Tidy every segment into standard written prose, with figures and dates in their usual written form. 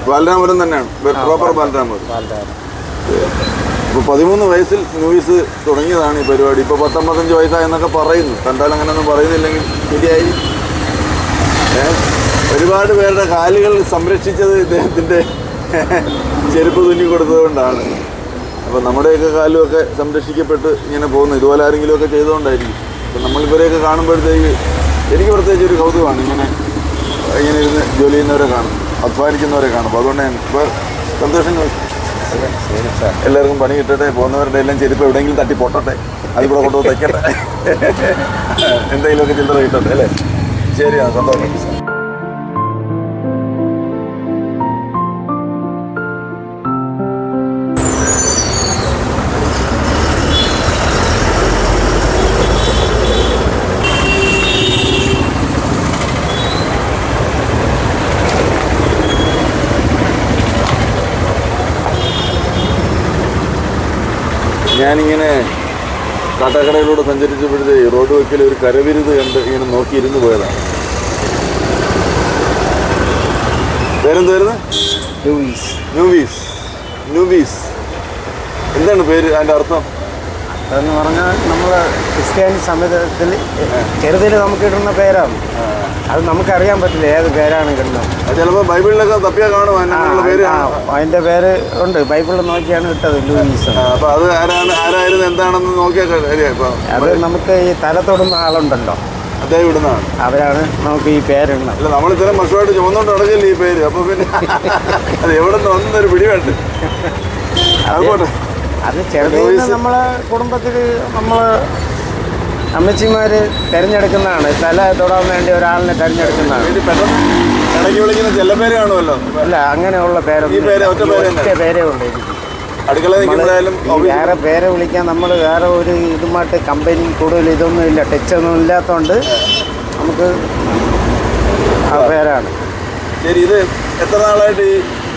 ബാലരാമപുരം തന്നെയാണ്, പ്രോപ്പർ ബാലരാമപുരം. ഇപ്പോൾ 13 വയസ്സിൽ ന്യൂസ് തുടങ്ങിയതാണ് ഈ പരിപാടി. ഇപ്പോൾ 19 വയസ്സായെന്നൊക്കെ പറയുന്നു. കണ്ടാൽ അങ്ങനെയൊന്നും പറയുന്നില്ലെങ്കിൽ ശരിയായി. ഒരുപാട് പേരുടെ കാലുകൾ സംരക്ഷിച്ചത് ഇദ്ദേഹത്തിൻ്റെ ചെരുപ്പ് തുന്നി കൊടുത്തത് കൊണ്ടാണ്. അപ്പോൾ നമ്മുടെയൊക്കെ കാലുമൊക്കെ സംരക്ഷിക്കപ്പെട്ട് ഇങ്ങനെ പോകുന്നു. ഇതുപോലെ ആരെങ്കിലുമൊക്കെ ചെയ്തുകൊണ്ടായിരിക്കും. അപ്പം നമ്മളിവരെയൊക്കെ കാണുമ്പോഴത്തേക്ക് എനിക്ക് പ്രത്യേകിച്ച് ഒരു കൗതുകമാണ് ഇങ്ങനെ ഇരുന്ന് ജോലി ചെയ്യുന്നവരെ കാണും, അധ്വാനിക്കുന്നവരെ കാണും. അപ്പോൾ അതുകൊണ്ട് ഞാൻ ഇപ്പോൾ സന്തോഷം. എല്ലാവർക്കും പണി കിട്ടട്ടെ. പോകുന്നവരുടെ എല്ലാം ചെരുപ്പ് എവിടെയെങ്കിലും തട്ടി പൊട്ടട്ടെ, അതിവിടെ കൊണ്ടുപോയി തയ്ക്കട്ടെ, എന്തെങ്കിലുമൊക്കെ ചില്ലറ കിട്ടട്ടെ അല്ലേ. ശരിയാണ്, സന്തോഷം. ഞാനിങ്ങനെ കാട്ടാക്കടയിലൂടെ സഞ്ചരിച്ചപ്പോഴത്തെ റോഡ് വക്കിൽ ഒരു കരവിരുത് കണ്ട് ഇങ്ങനെ നോക്കിയിരുന്നു പോയതാണ്. പേരെന്തായിരുന്നു? നൂബീസ്. എന്താണ് പേര്, അതിൻ്റെ അർത്ഥം? അതെന്ന് പറഞ്ഞാൽ നമ്മൾ ക്രിസ്ത്യാനി സമുദായത്തിൽ ചെറുതിൽ നമുക്ക് ഇടുന്ന പേരാണ്. അത് നമുക്കറിയാൻ പറ്റില്ല ഏത് പേരാണ് കിട്ടുന്നത്. ചിലപ്പോൾ ബൈബിളിലൊക്കെ തപ്പിയാൽ കാണും പേര്. അതിൻ്റെ പേര് ഉണ്ട്, ബൈബിളിൽ നോക്കിയാണ് ഇട്ടത് ലൂയിസ്. അപ്പോൾ അത് ആരായിരുന്നു എന്താണെന്ന് നോക്കിയാൽ അത് നമുക്ക് ഈ തല തൊടുന്ന ആളുണ്ടല്ലോ, അദ്ദേഹം ഇടുന്നതാണ്. അവരാണ് നമുക്ക് ഈ പേരിടുന്നത്. അല്ല, നമ്മൾ ഇത്രയും വർഷമായിട്ട് ചുമന്നുകൊണ്ട് നടക്കില്ല ഈ പേര്. അപ്പോൾ പിന്നെ അത് എവിടെ നിന്ന് വന്നൊരു പിടിവേണ്ട. അതുപോലെ അത് ചെറുതിൽ നമ്മളെ കുടുംബത്തിൽ നമ്മൾ അമ്മച്ചിമാർ തിരഞ്ഞെടുക്കുന്നതാണ്. തല തൊടാൻ വേണ്ടി ഒരാളിനെ തിരഞ്ഞെടുക്കുന്നതാണ്. ഇടയ്ക്ക് വിളിക്കുന്ന ചില പേര് കാണുമല്ലോ. അല്ല, അങ്ങനെയുള്ള പേരൊന്നും ഒറ്റ പേരേ ഉണ്ട് എനിക്ക്. വേറെ പേരെ വിളിക്കാൻ നമ്മൾ വേറെ ഒരു ഇതുമായിട്ട് കമ്പനി കൂടുതൽ ഇതൊന്നും ഇല്ല, ടച്ചൊന്നും ഇല്ലാത്തതുകൊണ്ട് നമുക്ക് ആ പേരാണ്. ശരി, ഇത് എത്ര നാളായിട്ട്?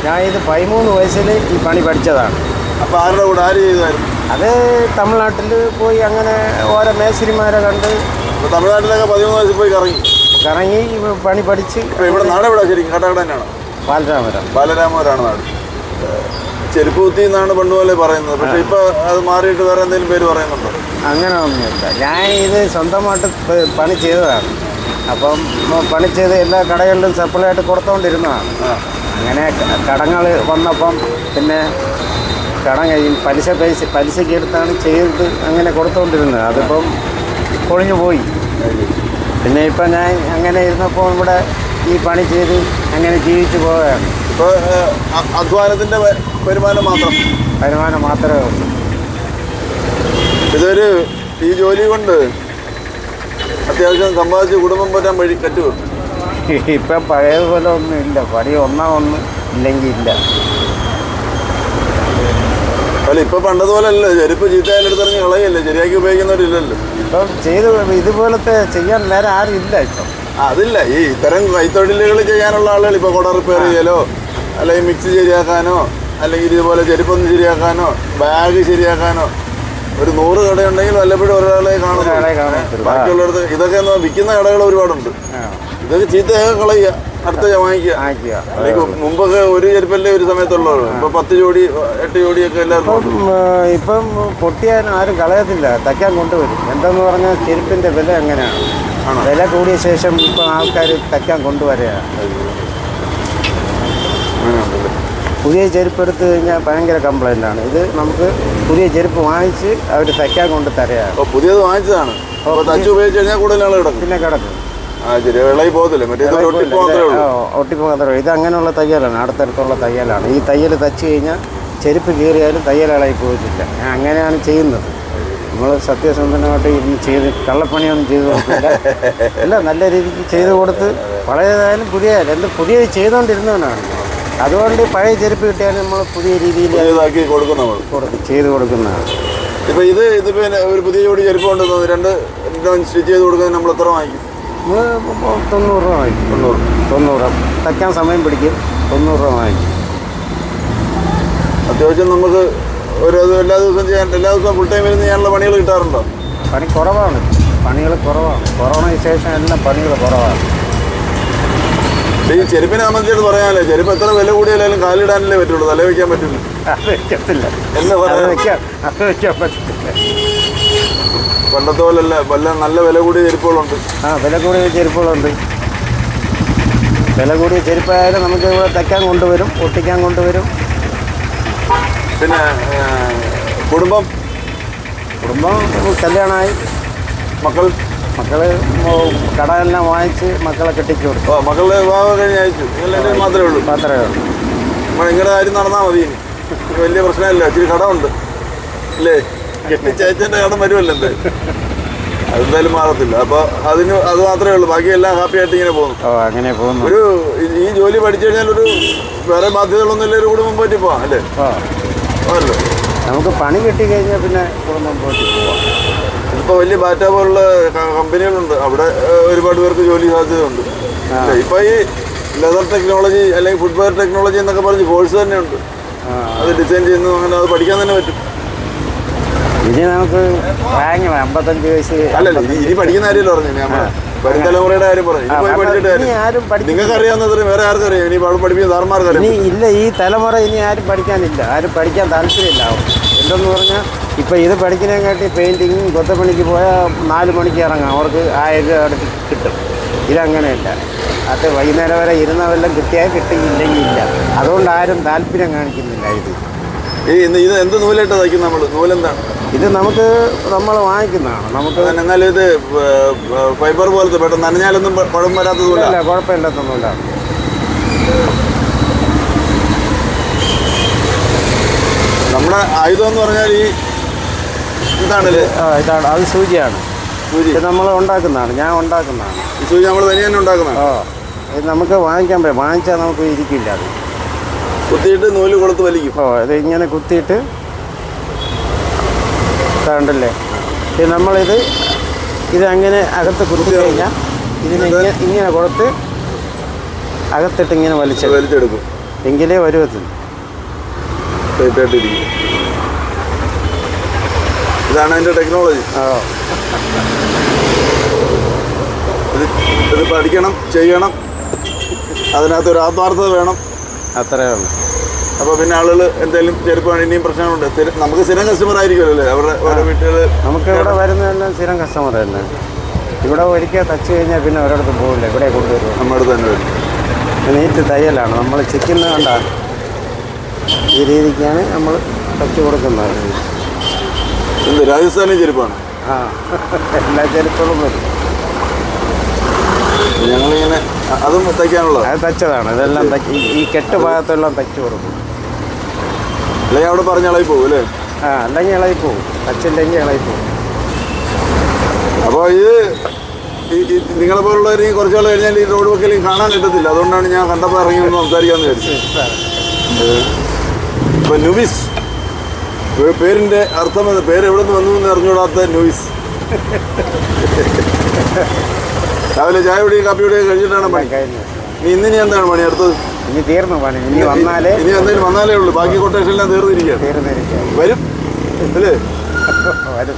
ഞാൻ ഇത് 13 വയസ്സിൽ ഈ പണി പഠിച്ചതാണ്. അപ്പോൾ ആരുടെ കൂടെ ആര് ചെയ്തായിരുന്നു? അത് തമിഴ്നാട്ടിൽ പോയി അങ്ങനെ ഓരോ മേശരിമാരെ കണ്ട്. തമിഴ്നാട്ടിലൊക്കെ 13 വയസ്സിൽ പോയി കറങ്ങി പണി പഠിച്ച്. ഇവിടെ നാട് എവിടെ? ശരിക്കും കാട്ടാക്കട തന്നെയാണോ? ബാലരാമപുരമാണ് നാട്. ചെരുപ്പ് കുത്തി എന്നാണ് പണ്ട് പോലെ പറയുന്നത്. പക്ഷെ ഇപ്പൊ അത് മാറിയിട്ട് വേറെ എന്തെങ്കിലും പേര് പറയുന്നുണ്ടോ? അങ്ങനെ ഒന്നുമില്ല. ഞാൻ ഇത് സ്വന്തമായിട്ട് പണി ചെയ്തതാണ്. അപ്പം പണി ചെയ്ത് എല്ലാ കടകളിലും സപ്ലൈ ആയിട്ട് കൊടുത്തുകൊണ്ടിരുന്നതാണ്. അങ്ങനെ കടങ്ങൾ വന്നപ്പം പിന്നെ പലിശയ്ക്ക് എടുത്താണ് ചെയ്ത് അങ്ങനെ കൊടുത്തുകൊണ്ടിരുന്നത്. അതിപ്പം പൊളിഞ്ഞു പോയി. പിന്നെ ഇപ്പം ഞാൻ അങ്ങനെ ഇരുന്നപ്പോൾ ഇവിടെ ഈ പണി ചെയ്ത് അങ്ങനെ ജീവിച്ചു പോവുകയാണ്. ഇപ്പോൾ അധ്വാനത്തിൻ്റെ വരുമാനം മാത്രമേ ഉള്ളൂ. ഇതൊരു ഈ ജോലി കൊണ്ട് അത്യാവശ്യം സമ്പാദിച്ച് കുടുംബം പറ്റാൻ വഴി പറ്റുമോ? ഇപ്പം പഴയതുപോലെ ഒന്നും ഇല്ല. പണി ഒന്ന് ഇല്ലെങ്കിൽ ഇല്ല. അല്ല, ഇപ്പം പണ്ടതുപോലെ അല്ല. ചെരുപ്പ് ചീത്തയാലെടുത്തിറങ്ങി കളയല്ലേ, ശരിയാക്കി ഉപയോഗിക്കുന്നവരില്ലല്ലോ. ഇപ്പം ഇതുപോലത്തെ ചെയ്യാൻ വേറെ ആരും ഇല്ല ഇപ്പം. അതില്ല, ഈ ഇത്തരം കൈത്തൊഴിലുകൾ ചെയ്യാനുള്ള ആളുകൾ ഇപ്പോൾ കുട റിപ്പയർ ചെയ്യലോ, അല്ലെങ്കിൽ മിക്സി ശരിയാക്കാനോ, അല്ലെങ്കിൽ ഇതുപോലെ ചെരുപ്പൊന്ന് ശരിയാക്കാനോ, ബാഗ് ശരിയാക്കാനോ ഒരു 100 കടയുണ്ടെങ്കിൽ വല്ലപ്പോഴും ഒരാളെ കാണും. ബാക്കിയുള്ളടത്ത് ഇതൊക്കെ വിൽക്കുന്ന കടകൾ ഒരുപാടുണ്ട്. ഇതൊക്കെ ചീത്തയൊക്കെ കളയുക, അടുത്ത വാങ്ങിക്കുക. അല്ലെങ്കിൽ മുമ്പൊക്കെ ഒരു ചെരുപ്പല്ലേ ഒരു സമയത്തുള്ളൂ. ഇപ്പൊ 10 ജോഡി 8 ജോഡിയൊക്കെ എല്ലാവർക്കും. ഇപ്പം പൊട്ടിയാലും ആരും കളയത്തില്ല, തയ്ക്കാൻ കൊണ്ടുവരും. എന്താന്ന് പറഞ്ഞാൽ ചെരുപ്പിന്റെ വില എങ്ങനെയാണ്, വില കൂടിയ ശേഷം ഇപ്പം ആൾക്കാർ തയ്ക്കാൻ കൊണ്ടുവരികയാണ്. പുതിയ ചെരുപ്പ് എടുത്തു കഴിഞ്ഞാൽ ഭയങ്കര കംപ്ലൈൻ്റാണ്. ഇത് നമുക്ക് പുതിയ ചെരുപ്പ് വാങ്ങിച്ച് അവർ തയ്ക്കാൻ കൊണ്ട് തരികയാണ്. പുതിയത് വാങ്ങിച്ചതാണ്, ഉപയോഗിച്ച് കഴിഞ്ഞാൽ കൂടുതൽ ആൾ കിടക്കും. പിന്നെ കിടക്കും. ഒട്ടിപ്പോകത്തേ. ഇത് അങ്ങനെയുള്ള തയ്യലാണ്, അടുത്തടുത്തുള്ള തയ്യലാണ്. ഈ തയ്യൽ തയ്ച്ചു കഴിഞ്ഞാൽ ചെരുപ്പ് കീറിയാലും തയ്യൽ ഇളകി പോയിട്ടില്ല. ഞാൻ അങ്ങനെയാണ് ചെയ്യുന്നത്. നമ്മൾ സത്യസന്ധനമായിട്ട് ഇരുന്ന് ചെയ്ത് കള്ളപ്പണിയൊന്നും ചെയ്തു കൊടുക്കില്ല. എല്ലാം നല്ല രീതിക്ക് ചെയ്ത് കൊടുത്ത് പഴയതായാലും പുതിയതായാലും പുതിയത് ചെയ്തുകൊണ്ടിരുന്നവനാണ്. അതുകൊണ്ട് പഴയ ചെരുപ്പ് കിട്ടിയാലും നമ്മൾ പുതിയ രീതിയിൽ ചെയ്ത് കൊടുക്കുന്നതാണ്. ഇപ്പം ഇത് പിന്നെ ഒരു പുതിയ ജോഡി ചെരുപ്പ് കൊണ്ടുവന്നത് 2 സ്റ്റിച്ച് ചെയ്ത് കൊടുക്കുന്നത് നമ്മൾ എത്ര വാങ്ങിക്കും? 90 രൂപ വാങ്ങിക്കും. 90 തയ്ക്കാൻ സമയം പിടിക്കും. 90 രൂപ വാങ്ങിക്കും. അത്യാവശ്യം നമുക്ക് എല്ലാ ദിവസവും ഫുൾ ടൈം ഇരുന്ന് ചെയ്യാനുള്ള പണികൾ കിട്ടാറുണ്ടോ? പണി കുറവാണ്. കൊറോണയ്ക്ക് ശേഷം എല്ലാം പണികൾ കുറവാണ്. ഈ ചെരുപ്പിനെ സംബന്ധിച്ചിട്ട് പറയാനല്ലേ, ചെരുപ്പ് എത്ര വില കൂടിയാലും കാലിടാനല്ലേ പറ്റുള്ളൂ, തല വെക്കാൻ പറ്റില്ല. അത് വെക്കത്തില്ല, എന്താ അത് പറയാ, വെക്കാൻ പറ്റത്തില്ല. പണ്ടത്തെ പോലല്ല, വല്ല നല്ല വില കൂടിയ ചെരുപ്പുകളുണ്ട്. വില കൂടിയ ചെരുപ്പുകളുണ്ട്. വില കൂടിയ ചെരുപ്പായാലും നമുക്ക് ഇവിടെ തയ്ക്കാൻ കൊണ്ടുവരും, ഒട്ടിക്കാൻ കൊണ്ടുവരും. പിന്നെ കുടുംബം കല്യാണമായി, മക്കള് കടമെല്ലാം വാങ്ങിച്ച് മക്കളെ കെട്ടിച്ചു കൊടുക്കും. മക്കളുടെ വിവാഹം കഴിഞ്ഞ് അയച്ചു, നിങ്ങൾ മാത്രമേ ഉള്ളൂ? മാത്രമേ ഉള്ളൂ. നിങ്ങളുടെ കാര്യം നടന്നാൽ മതി, വലിയ പ്രശ്നമില്ല. ഇച്ചിരി കടമുണ്ട് അല്ലേ, കെട്ടിച്ചയച്ചതിൻ്റെ കടം വരുമല്ലോ എന്തായാലും, അതെന്തായാലും മാറത്തില്ല. അപ്പോൾ അത് മാത്രമേ ഉള്ളൂ, ബാക്കി എല്ലാം ഹാപ്പി ആയിട്ട് ഇങ്ങനെ പോകുന്നു. അങ്ങനെ പോകുന്നു. ഒരു ഈ ജോലി പഠിച്ചു കഴിഞ്ഞാൽ ഒരു വേറെ ബാധ്യതകളൊന്നുമില്ല, ഒരു കുടുംബം പോറ്റി പോവാം അല്ലേ? അതല്ലോ, നമുക്ക് പണി കിട്ടി കഴിഞ്ഞാൽ പിന്നെ കുടുംബം പോറ്റി പോവാം. ഇപ്പോൾ വലിയ ബാറ്റ പോലുള്ള കമ്പനികളുണ്ട്, അവിടെ ഒരുപാട് പേർക്ക് ജോലി സാധ്യതയുണ്ട്. ഇപ്പോൾ ഈ ലെതർ ടെക്നോളജി അല്ലെങ്കിൽ ഫുട്വെയർ ടെക്നോളജി എന്നൊക്കെ പറഞ്ഞ് കോഴ്സ് തന്നെ ഉണ്ട്. അത് ഡിസൈൻ ചെയ്യുന്നു, അങ്ങനെ അത് പഠിക്കാൻ തന്നെ പറ്റും. ഇനി നമുക്ക് 55 വയസ്സ് അല്ലല്ല, ഇനി പഠിക്കുന്ന കാര്യമല്ലോ പറഞ്ഞു, നമ്മൾ വരും തലമുറയുടെ കാര്യം പറഞ്ഞു. ഇനി പോയി പഠിച്ചിട്ട് കാര്യം നിങ്ങൾക്ക് അറിയാവുന്നതിന് വേറെ ആർക്കും അറിയാം, ഇനി അവിടെ പഠിപ്പിക്കുന്ന സാർമാർക്ക് അറിയാം. ഇല്ല, ഈ തലമുറ ഇനി ആരും പഠിക്കാനില്ല, ആരും പഠിക്കാൻ താല്പര്യമില്ല. എന്തെന്ന് പറഞ്ഞാൽ ഇപ്പം ഇത് പഠിക്കുന്നതിനെക്കാട്ടി പെയിൻറ്റിങ്ങും കൊത്തപ്പണിക്ക് പോയാൽ 4 മണിക്ക് ഇറങ്ങാം, അവർക്ക് 1000 രൂപ അടുത്ത് കിട്ടും. ഇതങ്ങനെയല്ല, അത് വൈകുന്നേരം വരെ ഇരുന്നവെല്ലാം കിട്ടിയാൽ കിട്ടിയില്ലെങ്കിൽ ഇല്ല. അതുകൊണ്ട് ആരും താല്പര്യം കാണിക്കുന്നില്ല. ഇത് എന്ത് നൂലായിട്ട് തയ്ക്കും നമ്മൾ? നൂലെന്താണ് ഇത്? നമ്മൾ വാങ്ങിക്കുന്നതാണ്. നമുക്ക് എന്നാലും ഇത് ഫൈബർ പോലത്തെ പെട്ടെന്ന് നനഞ്ഞാലൊന്നും കുഴപ്പം വരാത്ത നൂലല്ല? കുഴപ്പമില്ലാത്ത നൂലാണ്. നമ്മുടെ ആയുധം എന്ന് പറഞ്ഞാൽ ഈ ഇതാണല്ലേ? ഇതാണ്, അത് സൂചിയാണ്. സൂചി നമ്മൾ ഉണ്ടാക്കുന്നതാണ്, ഞാൻ ഉണ്ടാക്കുന്നതാണ്. ഈ സൂചി നമ്മൾ തനിയെ തന്നെ ഉണ്ടാക്കുന്നതാണ്. ഇത് നമുക്ക് വാങ്ങിക്കാൻ പറ്റും, വാങ്ങിച്ചാൽ നമുക്ക് ഇരിക്കില്ല. അത് കുത്തിയിട്ട് നൂല് കൊളുത്ത് വലിക്കും. ഇത് ഇങ്ങനെ കുത്തിയിട്ട് കണ്ടല്ലേ, ഇതങ്ങനെ അകത്ത് കുത്തി കഴിഞ്ഞാൽ ഇങ്ങനെ കൊടുത്ത് അകത്തിട്ട് ഇങ്ങനെ വലിച്ചെടുക്കും, എങ്കിലേ വരുവത്തില്ല. ഇതാണ് അതിൻ്റെ ടെക്നോളജി. ഇത് പഠിക്കണം, ചെയ്യണം, അതിനകത്ത് ഒരു ആത്മാർത്ഥത വേണം, അത്രേ ഉള്ളൂ. അപ്പോൾ പിന്നെ ആളുകൾ എന്തെങ്കിലും ചെറുപ്പം ഇനിയും പ്രശ്നമുണ്ട്. നമുക്ക് സ്ഥിരം കസ്റ്റമർ ആയിരിക്കുമല്ലോ അല്ലേ അവരുടെ ഓരോ വീട്ടുകൾ? നമുക്ക് ഇവിടെ വരുന്നതെല്ലാം സ്ഥിരം കസ്റ്റമർ തന്നെ. ഇവിടെ ഒരിക്കൽ തച്ച് കഴിഞ്ഞാൽ പിന്നെ ഒരിടത്ത് പോകില്ല, ഇവിടെ കൊണ്ടുവരും, നമ്മുടെ അടുത്ത് തന്നെ വരും. നീറ്റ് തയ്യലാണ്, നമ്മൾ ചിക്കുന്നത് കണ്ട ഈ രീതിക്കാണ് നമ്മൾ തച്ച് കൊടുക്കുന്നത്. എന്ത് രാജസ്ഥാനി ചെരുപ്പാണ്? എല്ലാ ചെരുപ്പുകളും വരും. ഞങ്ങളിങ്ങനെ അതും തയ്ക്കാനുള്ളത്, അത് തച്ചതാണ്. ഇതെല്ലാം ഈ കെട്ട് ഭാഗത്തെല്ലാം തയ്ച്ചു കൊടുക്കും. അല്ലെങ്കിൽ അവിടെ പറഞ്ഞ് ഇളകി പോകും അല്ലേ? അല്ലെങ്കിൽ ഇളകി പോകും, തച്ചില്ലെങ്കിൽ ഇളകി പോകും. അപ്പോൾ ഇത് നിങ്ങളെ പോലുള്ളവർ കുറച്ച് നാൾ കഴിഞ്ഞാൽ ഈ റോഡ് വെക്കലും കാണാൻ കിട്ടത്തില്ല. അതുകൊണ്ടാണ് ഞാൻ കണ്ടപ്പോൾ ഇറങ്ങി ഒന്ന് സംസാരിക്കാമെന്ന് വിചാരിച്ചത്. ഇപ്പോൾ നുവിസ് പേരിൻ്റെ അർത്ഥം, പേര് എവിടെ നിന്ന് വന്നു എന്ന് അറിഞ്ഞുകൂടാത്ത നുവിസ്. രാവിലെ ചായ കുടിയും കാപ്പിയുടെയും കഴിഞ്ഞിട്ടാണ് പണി. ഇന്നിനി എന്താണ് പണി അടുത്തത്? ഇനി തീർന്നു പണി. ഇനി എന്തെങ്കിലും വന്നാലേ ഉള്ളൂ, ബാക്കി കൊട്ടേഷനെല്ലാം തീർന്നിരിക്കുകയാണ്. വരും അല്ലേ? വരും.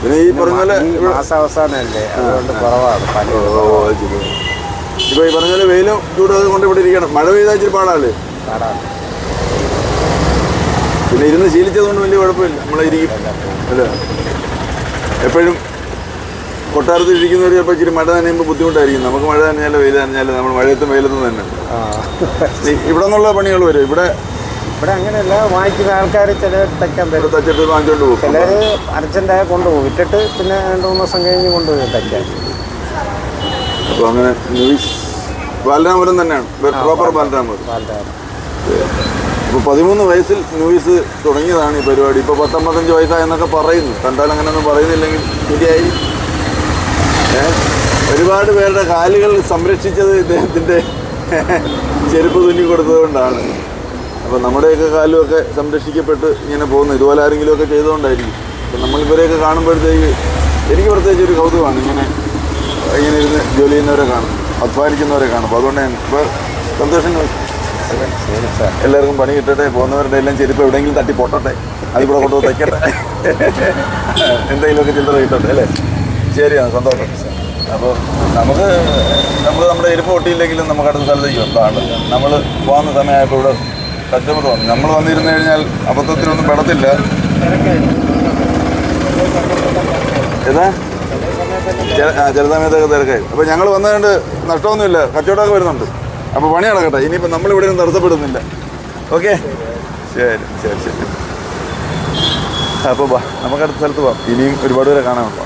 പിന്നെ ഈ പറഞ്ഞ പോലെ മാസാവസാനല്ലേ, അതുകൊണ്ട് കുറവാണ് പണി. ഇപ്പോൾ ഈ പറഞ്ഞ പോലെ വെയിലും ചൂടൊക്കെ കൊണ്ട് ഇവിടെ ഇരിക്കണം. മഴ പെയ്താൽ ഇച്ചിരി പാടാല്ലേ? പിന്നെ ഇരുന്ന് ശീലിച്ചതുകൊണ്ട് വലിയ കുഴപ്പമില്ല, നമ്മളിരിക്കും അല്ലേ? എപ്പോഴും കൊട്ടാരത്തിൽ ഇരിക്കുന്നവർ ചിലപ്പോൾ ഇച്ചിരി മഴ നനയുമ്പോൾ ബുദ്ധിമുട്ടായിരിക്കും. നമുക്ക് മഴ നനഞ്ഞാലും വെയിൽ നനഞ്ഞാലും നമ്മൾ മഴയത്തും വെയിലത്തും തന്നെ. ഇവിടെ നിന്നുള്ള പണികൾ വരും. ഇവിടെ അങ്ങനെയല്ല, വാങ്ങിക്കുന്ന ആൾക്കാർ ചിലർ തയ്ക്കാൻ വരും, തച്ചിട്ട് വാങ്ങിച്ചോണ്ട് പോകും. ചിലർ അർജൻറ്റായ കൊണ്ടുപോകും, വിട്ടിട്ട് പിന്നെ 2-3 ദിവസം കഴിഞ്ഞ് കൊണ്ടുപോയി തയ്ക്കാൻ. അപ്പോൾ അങ്ങനെ ന്യൂസ് ബാലരാമപുരം തന്നെയാണ്, പ്രോപ്പർ ബാലരാമപുരം. ഇപ്പോൾ 13 വയസ്സിൽ ന്യൂസ് തുടങ്ങിയതാണ് ഈ പരിപാടി. ഇപ്പോൾ 19-25 വയസ്സായെന്നൊക്കെ പറയുന്നു. കണ്ടാൽ അങ്ങനെയൊന്നും പറയുന്നില്ലെങ്കിൽ ശരിയായി. ഒരുപാട് പേരുടെ കാലുകൾ സംരക്ഷിച്ചത് ഇദ്ദേഹത്തിൻ്റെ ചെരുപ്പ് തുന്നി കൊടുത്തതുകൊണ്ടാണ്. അപ്പോൾ നമ്മുടെയൊക്കെ കാലുമൊക്കെ സംരക്ഷിക്കപ്പെട്ട് ഇങ്ങനെ പോകുന്നു. ഇതുപോലെ ആരെങ്കിലുമൊക്കെ ചെയ്തുകൊണ്ടായിരിക്കും. അപ്പം നമ്മളിവരെയൊക്കെ കാണുമ്പോഴത്തേക്ക് എനിക്ക് പ്രത്യേകിച്ച് ഒരു കൗതുകമാണ് ഇങ്ങനെ ഇരുന്ന് ജോലി ചെയ്യുന്നവരെ കാണും, അധ്വാനിക്കുന്നവരെ കാണും. അപ്പോൾ അതുകൊണ്ട് ഞാൻ ഇപ്പോൾ സന്തോഷം. എല്ലാവർക്കും പണി കിട്ടട്ടെ, പോകുന്നവരുടെ എല്ലാം ചെരുപ്പ് എവിടെയെങ്കിലും തട്ടി പൊട്ടട്ടെ, അതിവിടെ കൊണ്ടുപോയി തയ്ക്കട്ടെ, എന്തെങ്കിലുമൊക്കെ ചില്ലറ കിട്ടട്ടെ അല്ലേ? ശരിയാണ്, സന്തോഷം. അപ്പോൾ നമുക്ക് നമ്മുടെ എരിപ്പ് പൊട്ടിയില്ലെങ്കിലും നമുക്ക് അടുത്ത സ്ഥലത്തേക്ക് വന്നതാണ്. നമ്മൾ പോകുന്ന സമയമായപ്പോൾ ഇവിടെ കസ്റ്റമർ വന്നു. നമ്മൾ വന്നിരുന്നു കഴിഞ്ഞാൽ അബദ്ധത്തിലൊന്നും പെടത്തില്ല. ഏതാ ചില സമയത്തൊക്കെ തിരക്കായി. അപ്പോൾ ഞങ്ങൾ വന്നതുകൊണ്ട് നഷ്ടമൊന്നുമില്ല, കച്ചവടമൊക്കെ വരുന്നുണ്ട്. അപ്പോൾ പണി നടക്കട്ടെ. ഇനിയിപ്പോൾ നമ്മളിവിടെ ഒന്നും തടസ്സപ്പെടുന്നില്ല. ഓക്കെ, ശരി ശരി ശരി. അപ്പോൾ നമുക്ക് അടുത്ത സ്ഥലത്ത് പോവാം. ഇനിയും ഒരുപാട് പേരെ കാണാനുണ്ടോ.